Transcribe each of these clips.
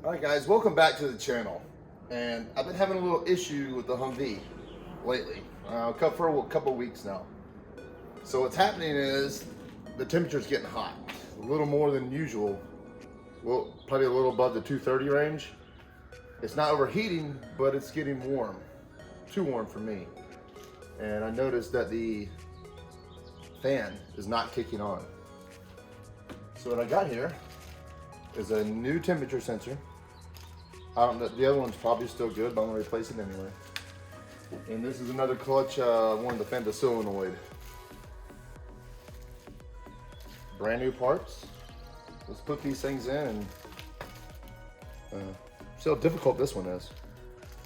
Alright guys, welcome back to the channel. And I've been having a little issue with the Humvee lately, for a couple of weeks now. So what's happening is the temperature's getting hot, a little more than usual. Well, probably a little above the 230 range. It's not overheating, but it's getting warm, too warm for me. And I noticed that the fan is not kicking on. So what I got here is a new temperature sensor. The other one's probably still good, but I'm gonna replace it anyway. And this is another clutch, one of the solenoid. Brand new parts. Let's put these things in and see how difficult this one is.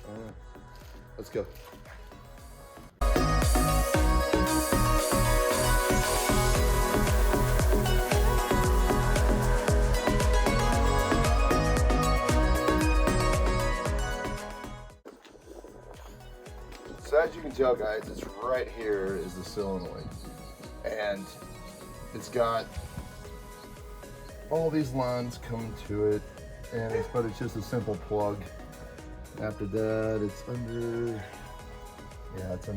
All right, let's go. So as you can tell guys, it's right here is the solenoid. And it's got all these lines coming to it, but it's just a simple plug. After that, it's under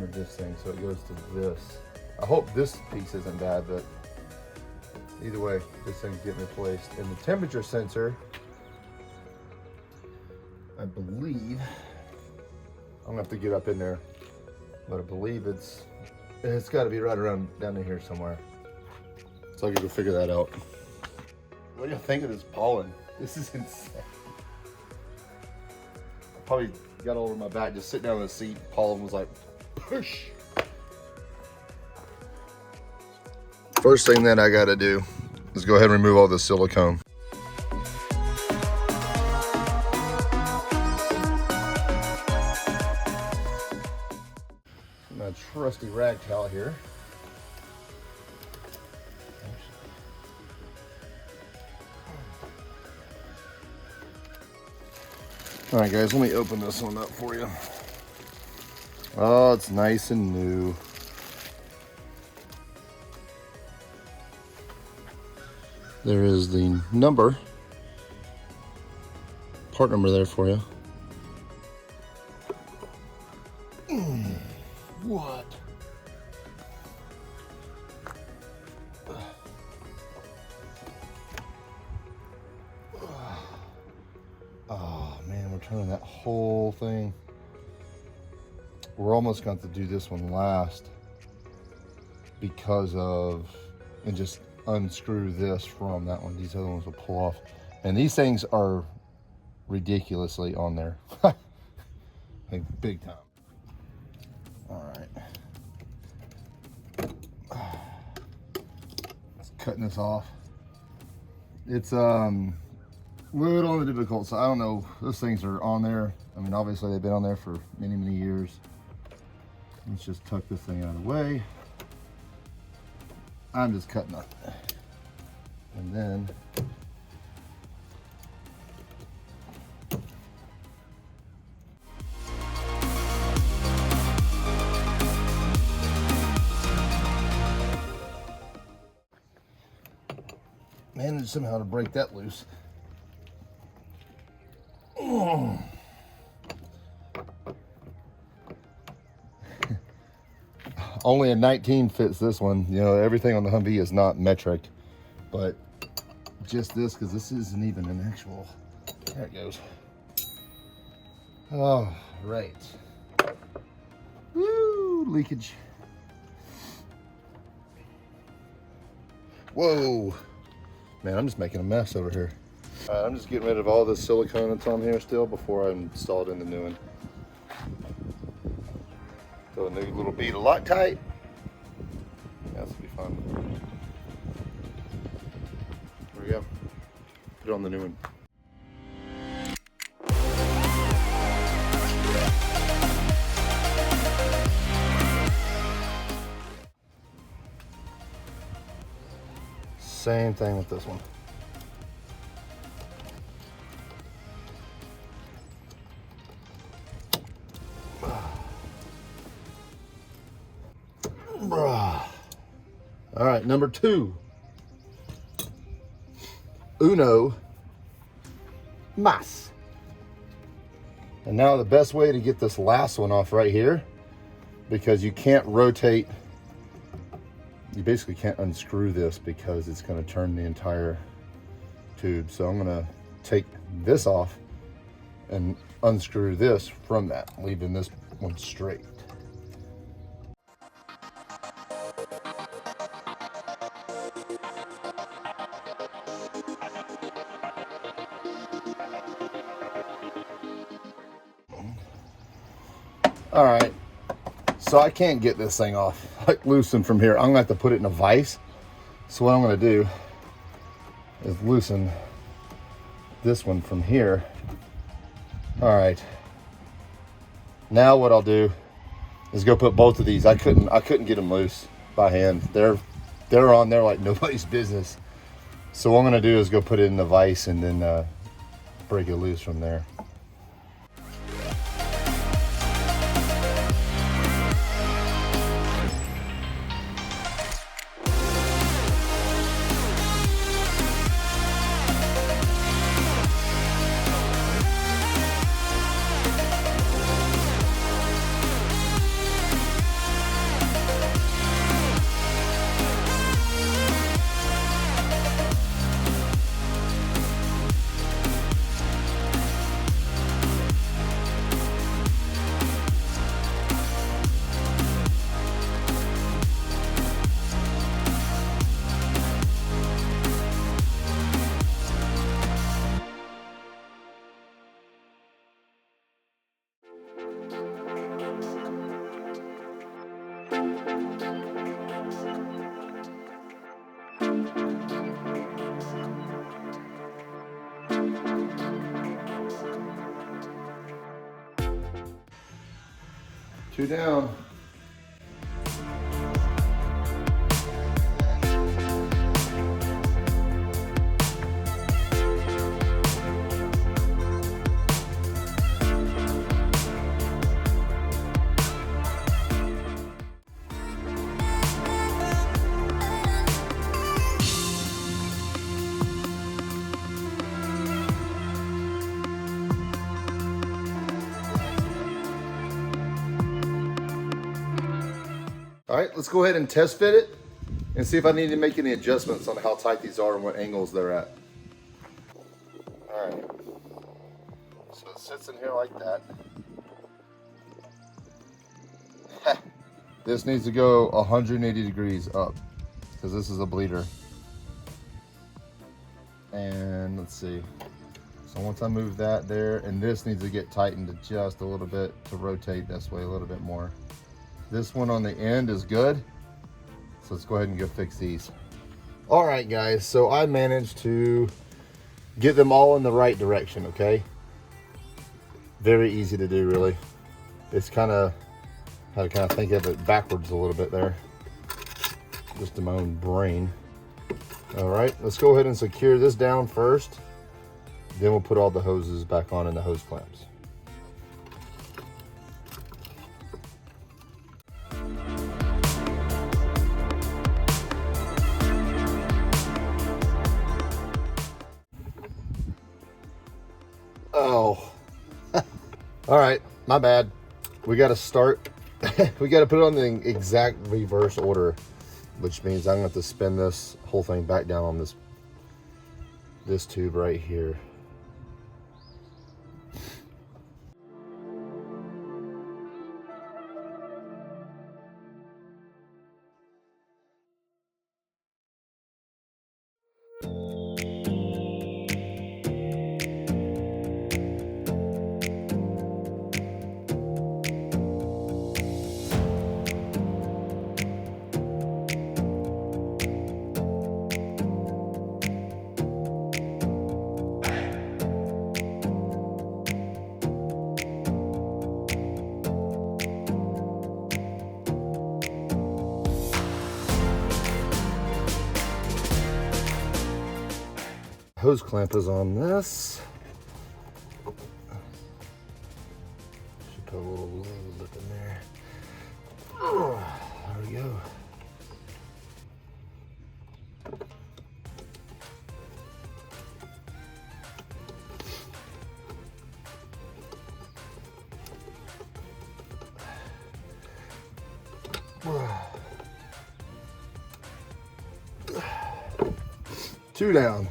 this thing, so it goes to this. I hope this piece isn't bad, but either way, this thing's getting replaced. And the temperature sensor, I believe, I'm gonna have to get up in there, but I believe it's got to be right around down in here somewhere. So I can go figure that out. What do you think of this pollen? This is insane. I probably got all over my back, just sitting down in the seat. Pollen was like, push. First thing that I got to do is go ahead and remove all this silicone. My trusty rag towel here. All right guys, let me open this one up for you. Oh, it's nice and new. There is the part number there for you. What? Oh man, we're turning that whole thing. We're almost going to do this one last and just unscrew this from that one. These other ones will pull off. And these things are ridiculously on there. Like big time. All right. Cutting this off. It's little on the difficult side. I don't know. Those things are on there. I mean, obviously they've been on there for many, many years. Let's just tuck this thing out of the way. I'm just cutting it. And then managed somehow to break that loose. Oh. Only a 19 fits this one. You know, everything on the Humvee is not metric, but just this, because this isn't even an actual. There it goes. Oh, right. Woo, leakage. Whoa. Man, I'm just making a mess over here. I'm just getting rid of all this silicone that's on here still before I install it in the new one. So a new little bead of Loctite. That will be fun. There we go. Put it on the new one. Same thing with this one. All right, number 2. Uno mas. And now the best way to get this last one off right here, because you can't rotate, you basically can't unscrew this because it's going to turn the entire tube. So I'm going to take this off and unscrew this from that, leaving this one straight. All right, so I can't get this thing off like loosen from here. I'm gonna have to put it in a vise. So what I'm gonna do is loosen this one from here. All right, now what I'll do is go put both of these. I couldn't get them loose by hand. They're on there like nobody's business. So what I'm gonna do is go put it in the vise and then break it loose from there. Two down. All right, let's go ahead and test fit it and see if I need to make any adjustments on how tight these are and what angles they're at. All right, so it sits in here like that. This needs to go 180 degrees up because this is a bleeder. And let's see. So once I move that there, and this needs to get tightened just a little bit to rotate this way a little bit more. This one on the end is good. So let's go ahead and go fix these. All right, guys, so I managed to get them all in the right direction, okay? Very easy to do, really. It's kind of, how to kind of think of it backwards a little bit there. Just in my own brain. All right, let's go ahead and secure this down first. Then we'll put all the hoses back on in the hose clamps. Oh, all right, my bad. We got to start, we got to put it on the exact reverse order, which means I'm going to have to spin this whole thing back down on this tube right here. Hose clamp is on this. Should put a little lube in there. Oh, there we go. 2 down.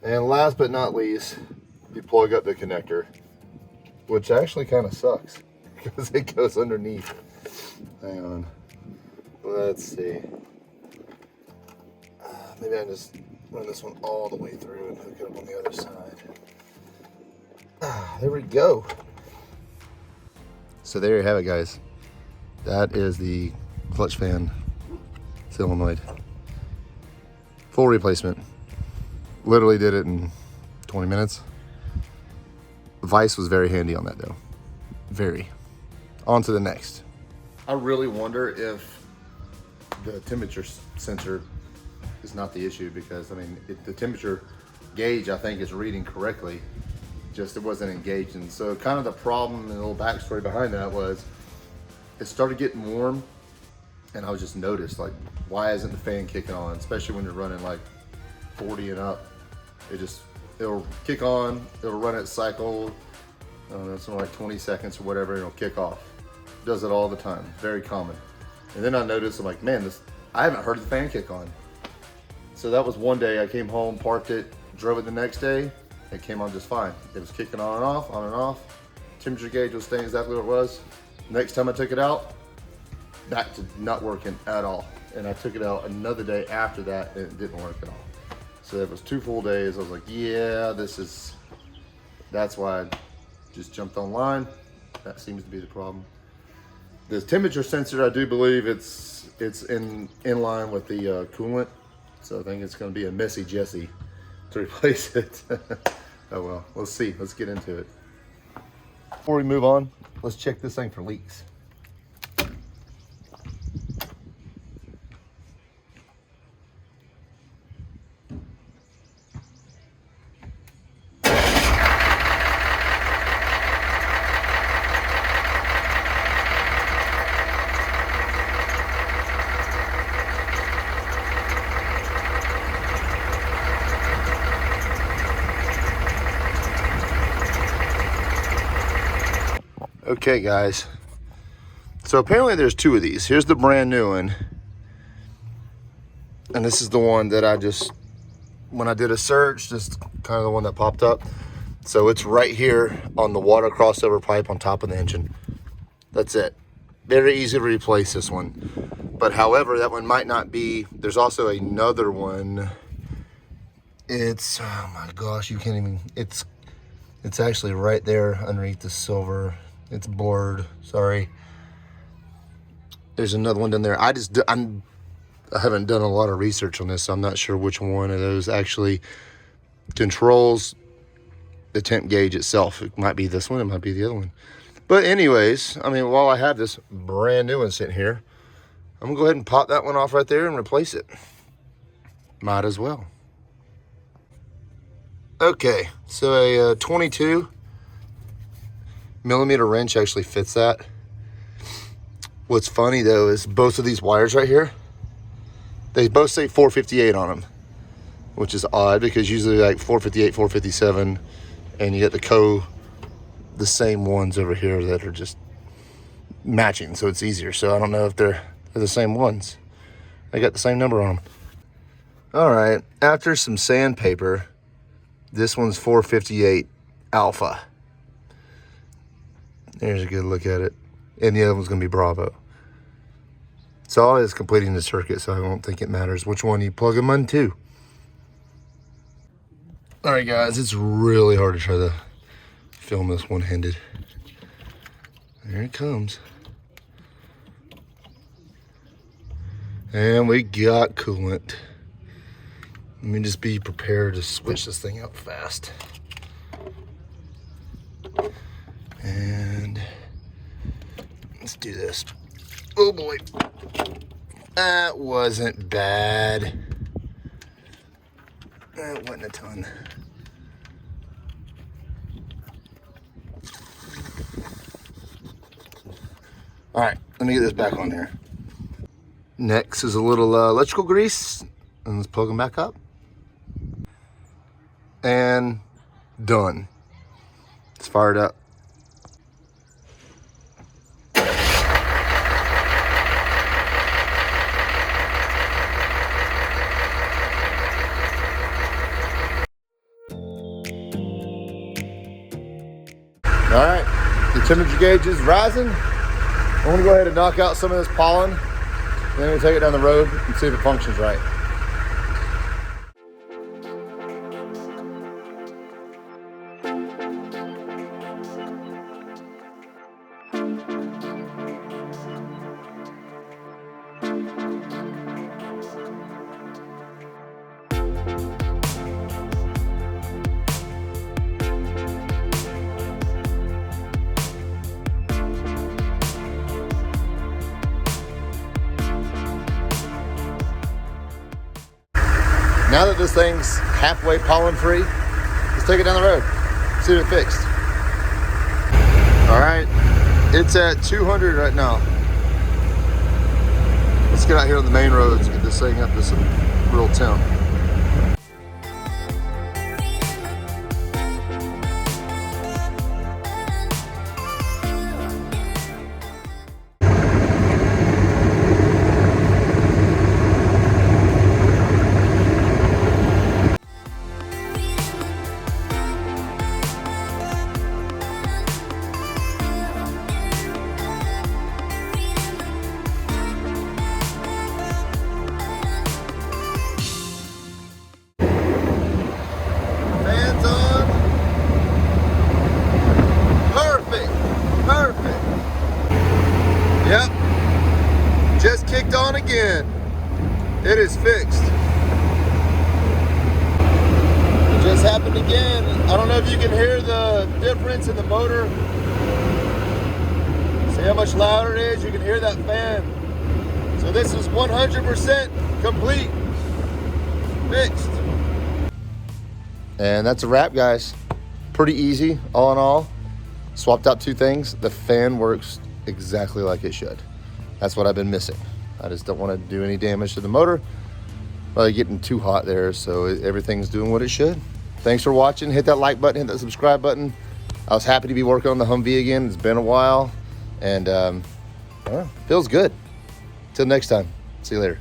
And last but not least, you plug up the connector, which actually kind of sucks because it goes underneath. Hang on. Let's see. Maybe I just run this one all the way through and hook it up on the other side. There we go. So there you have it, guys. That is the clutch fan solenoid. Full replacement. Literally did it in 20 minutes. Vice was very handy on that though. Very. On to the next. I really wonder if the temperature sensor is not the issue, because I mean, the temperature gauge I think is reading correctly, just it wasn't engaged. And so kind of the problem and a little backstory behind that was it started getting warm and I was just noticed, like, why isn't the fan kicking on? Especially when you're running like 40 and up. It'll kick on, it'll run its cycle, it's like 20 seconds or whatever, and it'll kick off. It does it all the time, very common. And then I noticed, I'm like, man, I haven't heard the fan kick on. So that was one day I came home, parked it, drove it the next day, it came on just fine. It was kicking on and off, on and off. Temperature gauge was staying exactly what it was. Next time I took it out, back to not working at all. And I took it out another day after that and it didn't work at all. So that was 2 full days. I was like, yeah, that's why I just jumped online. That seems to be the problem. The temperature sensor, I do believe it's in line with the coolant. So I think it's gonna be a messy Jesse to replace it. Oh well, let's see, let's get into it. Before we move on, let's check this thing for leaks. Okay guys, so apparently there's 2 of these. Here's the brand new one, and this is the one that I just, when I did a search, just kind of the one that popped up. So it's right here on the water crossover pipe on top of the engine. That's it. Very easy to replace this one. But however, that one might not be. There's also another one. It's, oh my gosh, you can't even, it's actually right there underneath the silver. It's blurred, sorry. There's another one down there. I haven't done a lot of research on this, so I'm not sure which one of those actually controls the temp gauge itself. It might be this one, it might be the other one. But anyways, I mean, while I have this brand new one sitting here, I'm gonna go ahead and pop that one off right there and replace it. Might as well. Okay, so a 22 millimeter wrench actually fits that. What's funny though is both of these wires right here, they both say 458 on them, which is odd because usually like 458, 457, and you get the same ones over here that are just matching, so it's easier. So I don't know if they're the same ones. They got the same number on them. All right, after some sandpaper, this one's 458 alpha. There's a good look at it. And the other one's gonna be Bravo. So all is completing the circuit, so I don't think it matters which one you plug them into. All right guys, it's really hard to try to film this one-handed. There it comes. And we got coolant. Let me just be prepared to switch this thing up fast. And let's do this. Oh boy, that wasn't bad. That wasn't a ton. All right, let me get this back on here. Next is a little electrical grease, and let's plug them back up. And done. It's fired up. All right, the temperature gauge is rising. I'm gonna go ahead and knock out some of this pollen. Then we're gonna take it down the road and see if it functions right. Now that this thing's halfway pollen free, let's take it down the road, see if it fixed. All right, it's at 200 right now. Let's get out here on the main roads, get this thing up to some real temp. Yep, just kicked on again. It is fixed. It just happened again. I don't know if you can hear the difference in the motor. See how much louder it is? You can hear that fan. So this is 100% complete, fixed. And that's a wrap, guys. Pretty easy, all in all. Swapped out two things. The fan works exactly like it should. That's what I've been missing. I just don't want to do any damage to the motor. Probably getting too hot there, so everything's doing what it should. Thanks for watching. Hit that like button, hit that subscribe button. I was happy to be working on the Humvee again. It's been a while, and feels good. Till next time. See you later.